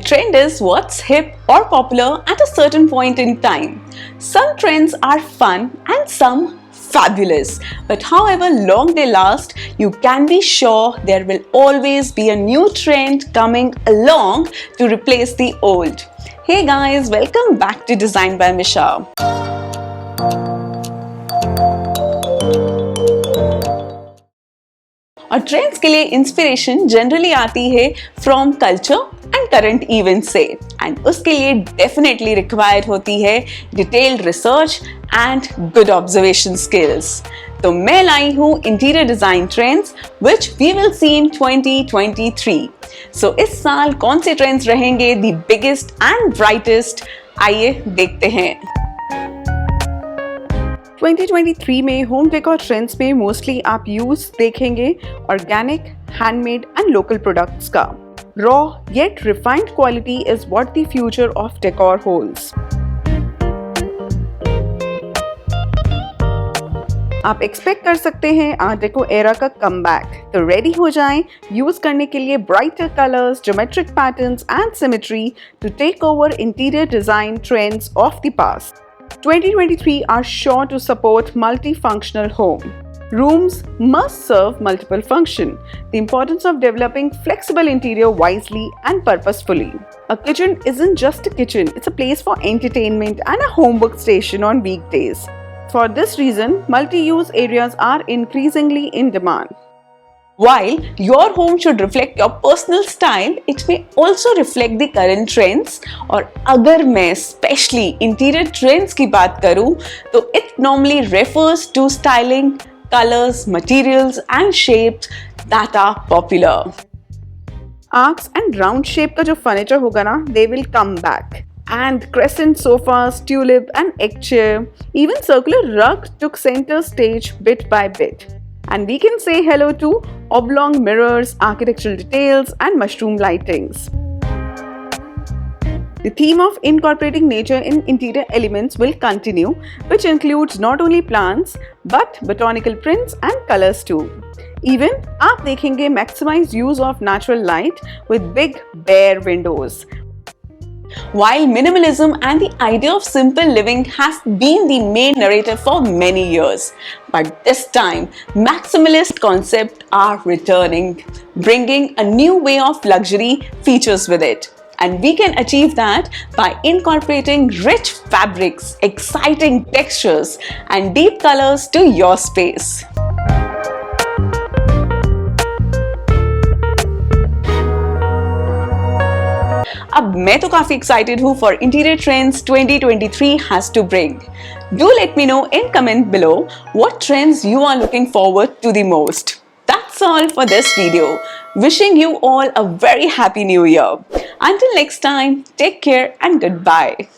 trend is what's hip or popular at a certain point in time. Some trends are fun and some fabulous, but however long they last, you can be sure there will always be a new trend coming along to replace the old. Hey guys, welcome back to Design by Misha. और trends के लिए inspiration generally आती है from culture and current event से, and उसके लिए definitely required होती है detailed research and good observation skills. तो मैं लाई हूँ interior design trends which we will see in 2023। So इस साल कौन से ट्रेंड्स रहेंगे द बिगेस्ट एंड ब्राइटेस्ट, आइए देखते हैं। 2023 में होम डेकोर ट्रेंड्स में मोस्टली आप यूज देखेंगे organic, handmade and local products का। Raw yet refined quality is what the future of decor holds. आप एक्सपेक्ट कर सकते हैं आर्ट डेको एरा का कमबैक, तो रेडी हो जाएं यूज करने के लिए brighter colours, geometric patterns and symmetry to take over interior design trends of the past. 2023 are sure to support multifunctional home. Rooms must serve multiple functions. The importance of developing flexible interior wisely and purposefully. A kitchen isn't just a kitchen, it's a place for entertainment and a home workstation on weekdays. For this reason, multi-use areas are increasingly in demand. While your home should reflect your personal style, it may also reflect the current trends. और अगर मैं specially interior trends की बात करूँ, तो it normally refers to styling, colors, materials and shapes that are popular. Arcs and round shape का जो furniture होगा ना, they will come back. And crescent sofas, tulip and egg chair, even circular rug took center stage bit by bit. And we can say hello to oblong mirrors, architectural details, and mushroom lightings. The theme of incorporating nature in interior elements will continue, which includes not only plants, but botanical prints and colors too. Even, आप देखेंगे maximize use of natural light with big bare windows. While minimalism and the idea of simple living has been the main narrative for many years, but this time maximalist concepts are returning, bringing a new way of luxury features with it. And we can achieve that by incorporating rich fabrics, exciting textures, and deep colors to your space. अब मैं तो काफी excited हूँ for interior trends 2023 has to bring. Do let me know in comment below what trends you are looking forward to the most. That's all for this video. Wishing you all a very happy new year. Until next time, take care and goodbye.